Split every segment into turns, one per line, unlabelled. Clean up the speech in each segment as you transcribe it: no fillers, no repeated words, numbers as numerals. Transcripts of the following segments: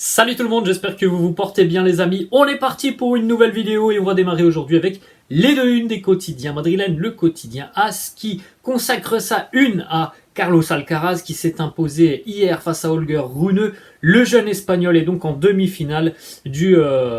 Salut tout le monde, j'espère que vous vous portez bien les amis. On est parti pour une nouvelle vidéo et on va démarrer aujourd'hui avec les deux unes des quotidiens madrilènes. Le quotidien AS qui consacre sa une à Carlos Alcaraz qui s'est imposé hier face à Holger Rune. Le jeune espagnol est donc en demi-finale du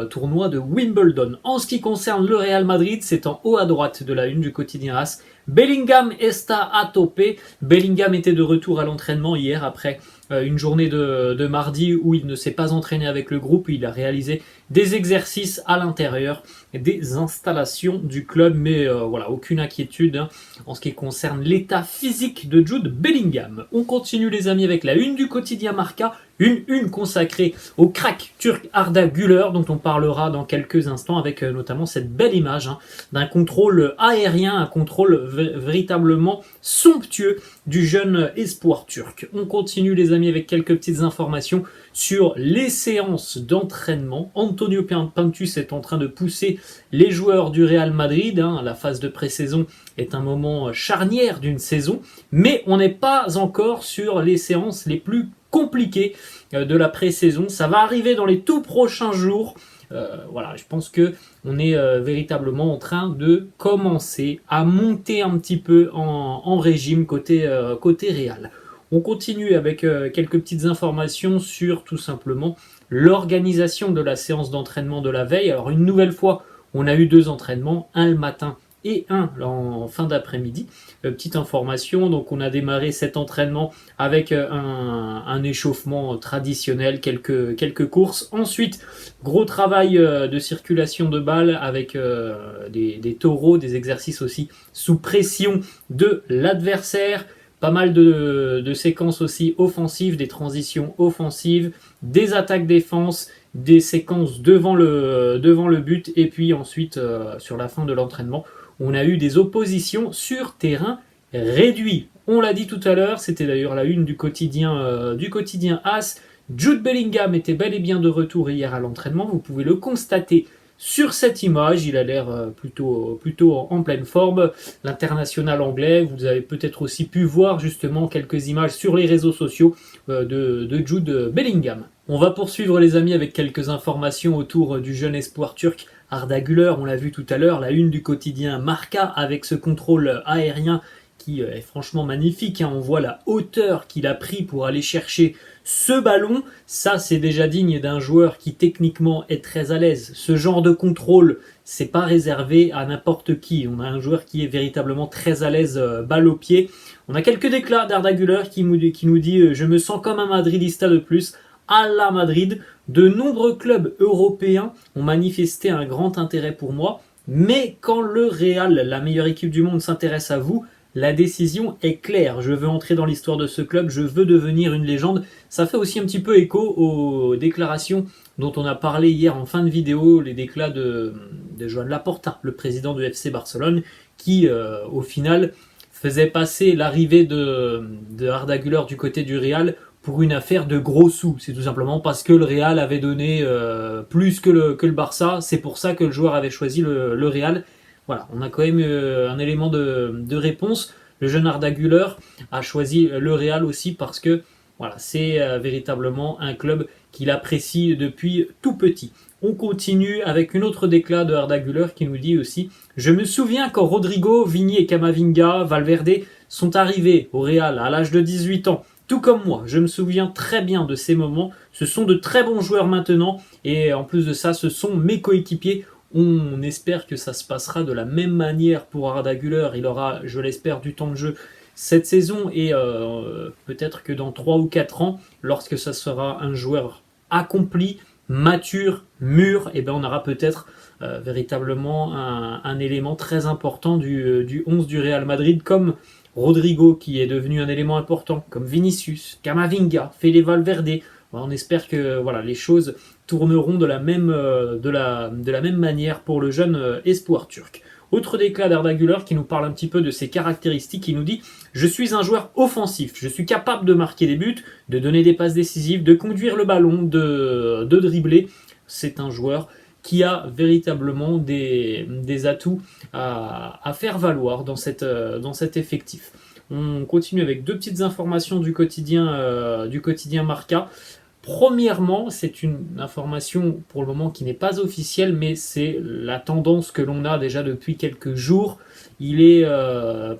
tournoi de Wimbledon. En ce qui concerne le Real Madrid, c'est en haut à droite de la une du quotidien AS. Bellingham está a tope. Bellingham était de retour à l'entraînement hier après une journée de mardi où il ne s'est pas entraîné avec le groupe. Il a réalisé des exercices à l'intérieur des installations du club, mais voilà, aucune inquiétude en ce qui concerne l'état physique de Jude Bellingham. On continue les amis avec la une du quotidien Marca, une consacrée au crack turc Arda Güler dont on parlera dans quelques instants avec notamment cette belle image d'un contrôle aérien, un contrôle véritablement somptueux du jeune espoir turc. On continue les amis avec quelques petites informations sur les séances d'entraînement. Antonio Pintus est en train de pousser les joueurs du Real Madrid. La phase de pré-saison est un moment charnière d'une saison, mais on n'est pas encore sur les séances les plus compliquées de la pré-saison. Ça va arriver dans les tout prochains jours. Voilà, je pense que on est véritablement en train de commencer à monter un petit peu en régime côté Real. On continue avec quelques petites informations sur tout simplement l'organisation de la séance d'entraînement de la veille. Alors une nouvelle fois, on a eu 2 entraînements, un le matin et un en fin d'après-midi. Petite information, donc on a démarré cet entraînement avec un échauffement traditionnel, quelques courses. Ensuite, gros travail de circulation de balles avec des taureaux, des exercices aussi sous pression de l'adversaire. Pas mal de séquences aussi offensives, des transitions offensives, des attaques défense, des séquences devant le but, et puis ensuite sur la fin de l'entraînement, on a eu des oppositions sur terrain réduit. On l'a dit tout à l'heure, c'était d'ailleurs la une du quotidien AS. Jude Bellingham était bel et bien de retour hier à l'entraînement, vous pouvez le constater sur cette image, il a l'air plutôt en pleine forme. L'international anglais, vous avez peut-être aussi pu voir justement quelques images sur les réseaux sociaux de Jude Bellingham. On va poursuivre les amis avec quelques informations autour du jeune espoir turc Arda Güler. On l'a vu tout à l'heure, la une du quotidien Marca avec ce contrôle aérien qui est franchement magnifique. On voit la hauteur qu'il a pris pour aller chercher ce ballon. Ça, c'est déjà digne d'un joueur qui techniquement est très à l'aise. Ce genre de contrôle, c'est pas réservé à n'importe qui. On a un joueur qui est véritablement très à l'aise balle au pied. On a quelques déclats d'Arda Güler qui nous dit « Je me sens comme un Madridista de plus ». À la Madrid, de nombreux clubs européens ont manifesté un grand intérêt pour moi, mais quand le Real, la meilleure équipe du monde, s'intéresse à vous, la décision est claire. Je veux entrer dans l'histoire de ce club, je veux devenir une légende. Ça fait aussi un petit peu écho aux déclarations dont on a parlé hier en fin de vidéo, les déclats de Joan Laporta, le président du FC Barcelone, qui au final faisait passer l'arrivée de Arda Güler du côté du Real pour une affaire de gros sous. C'est tout simplement parce que le Real avait donné plus que le Barça. C'est pour ça que le joueur avait choisi le Real. Voilà, on a quand même un élément de réponse. Le jeune Arda Güler a choisi le Real aussi parce que voilà, c'est véritablement un club qu'il apprécie depuis tout petit. On continue avec une autre déclat de Arda Güler qui nous dit aussi « Je me souviens quand Rodrigo, Vini et Camavinga, Valverde sont arrivés au Real à l'âge de 18 ans. Tout comme moi, je me souviens très bien de ces moments. Ce sont de très bons joueurs maintenant et en plus de ça, ce sont mes coéquipiers. On espère que ça se passera de la même manière pour Arda Güler. Il aura, je l'espère, du temps de jeu cette saison et peut-être que dans 3 ou 4 ans, lorsque ça sera un joueur accompli, mature, mûr, et on aura peut-être véritablement un élément très important du 11 du Real Madrid, comme Rodrigo qui est devenu un élément important, comme Vinicius, Camavinga, Fede Valverde. On espère que voilà, les choses tourneront de la même manière pour le jeune espoir turc. Autre déclat d'Arda Güler qui nous parle un petit peu de ses caractéristiques, qui nous dit « Je suis un joueur offensif, je suis capable de marquer des buts, de donner des passes décisives, de conduire le ballon, de dribbler. » C'est un joueur qui a véritablement des atouts à faire valoir dans cet effectif. On continue avec 2 petites informations du quotidien Marca. Premièrement, c'est une information pour le moment qui n'est pas officielle, mais c'est la tendance que l'on a déjà depuis quelques jours. Il est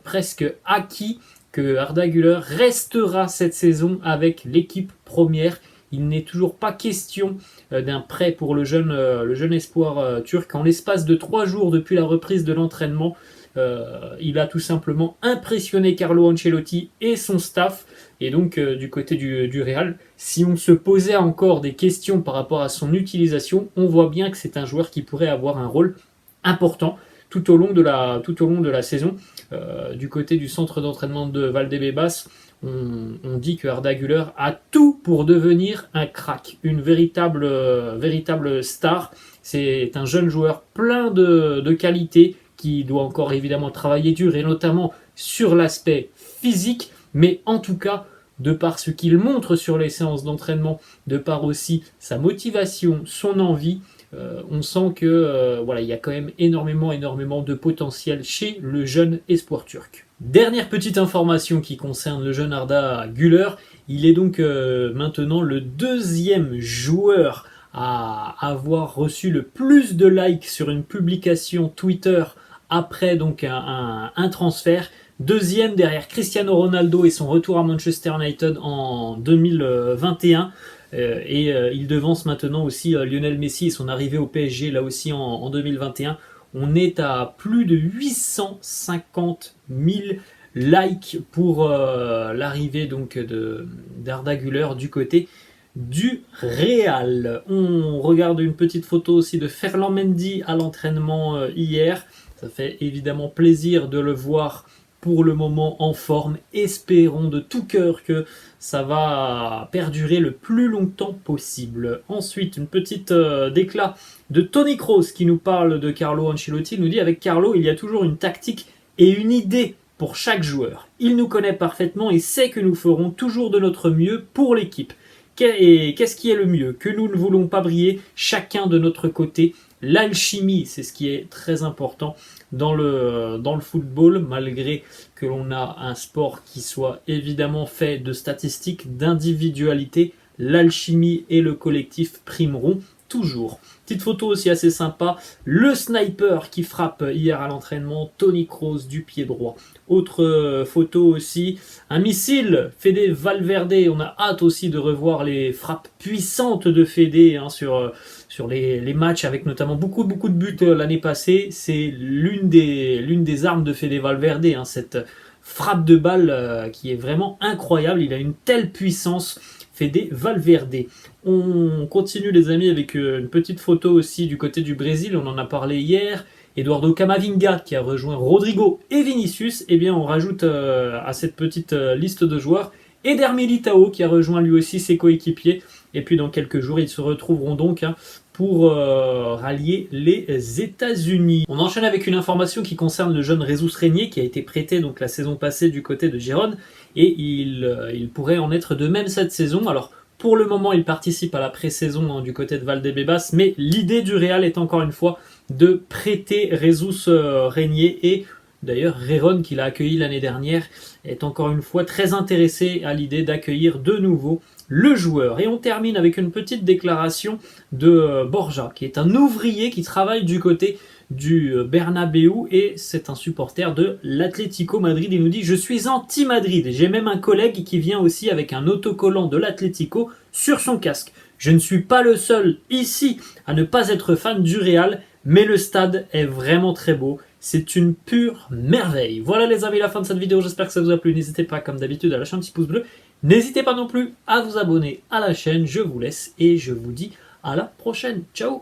presque acquis que Arda Güler restera cette saison avec l'équipe première. Il n'est toujours pas question d'un prêt pour le jeune espoir turc. En l'espace de 3 jours depuis la reprise de l'entraînement, il a tout simplement impressionné Carlo Ancelotti et son staff. Et donc du côté du Real, si on se posait encore des questions par rapport à son utilisation, on voit bien que c'est un joueur qui pourrait avoir un rôle important tout au long de la saison. Du côté du centre d'entraînement de Valdebebas, on dit que Arda Güler a tout pour devenir un crack, une véritable star. C'est un jeune joueur plein de qualités qui doit encore évidemment travailler dur et notamment sur l'aspect physique, mais en tout cas, de par ce qu'il montre sur les séances d'entraînement, de par aussi sa motivation, son envie, on sent que voilà, il y a quand même énormément de potentiel chez le jeune espoir turc. Dernière petite information qui concerne le jeune Arda Güler, il est donc maintenant le deuxième joueur à avoir reçu le plus de likes sur une publication Twitter après donc un transfert. Deuxième derrière Cristiano Ronaldo et son retour à Manchester United en 2021. Il devance maintenant aussi Lionel Messi et son arrivée au PSG là aussi en 2021. On est à plus de 850 000 likes pour l'arrivée donc d'Arda Güler du côté du Real. On regarde une petite photo aussi de Ferland Mendy à l'entraînement hier. Ça fait évidemment plaisir de le voir pour le moment en forme. Espérons de tout cœur que ça va perdurer le plus longtemps possible. Ensuite, une petite déclat de Tony Kroos qui nous parle de Carlo Ancelotti. Il nous dit: avec Carlo, il y a toujours une tactique et une idée pour chaque joueur. Il nous connaît parfaitement et sait que nous ferons toujours de notre mieux pour l'équipe. Et qu'est-ce qui est le mieux? Que nous ne voulons pas briller chacun de notre côté. L'alchimie, c'est ce qui est très important dans le football, malgré que l'on a un sport qui soit évidemment fait de statistiques, d'individualité. L'alchimie et le collectif primeront toujours. Petite photo aussi assez sympa, le sniper qui frappe hier à l'entraînement, Tony Kroos du pied droit. Autre photo aussi, un missile, Fede Valverde. On a hâte aussi de revoir les frappes puissantes de Fede sur les matchs, avec notamment beaucoup de buts l'année passée. C'est l'une des armes de Fede Valverde, cette frappe de balle qui est vraiment incroyable. Il a une telle puissance, Fede Valverde. On continue les amis avec une petite photo aussi du côté du Brésil, on en a parlé hier. Eduardo Camavinga qui a rejoint Rodrigo et Vinicius. Eh bien on rajoute à cette petite liste de joueurs Eder Militao qui a rejoint lui aussi ses coéquipiers. Et puis dans quelques jours ils se retrouveront donc pour rallier les États-Unis. On enchaîne avec une information qui concerne le jeune Jesus Régnier qui a été prêté donc la saison passée du côté de Gérone, et il pourrait en être de même cette saison. Alors pour le moment, il participe à la pré-saison du côté de Valdebebas, mais l'idée du Real est encore une fois de prêter Jesus Régnier, et d'ailleurs Rérone, qui l'a accueilli l'année dernière, est encore une fois très intéressé à l'idée d'accueillir de nouveau le joueur. Et on termine avec une petite déclaration de Borja, qui est un ouvrier qui travaille du côté du Bernabéu, et c'est un supporter de l'Atlético Madrid. Il nous dit: je suis anti-Madrid, j'ai même un collègue qui vient aussi avec un autocollant de l'Atlético sur son casque. Je ne suis pas le seul ici à ne pas être fan du Real, mais le stade est vraiment très beau. C'est une pure merveille. Voilà les amis, la fin de cette vidéo, j'espère que ça vous a plu. N'hésitez pas comme d'habitude à lâcher un petit pouce bleu. N'hésitez pas non plus à vous abonner à la chaîne. Je vous laisse et je vous dis à la prochaine. Ciao!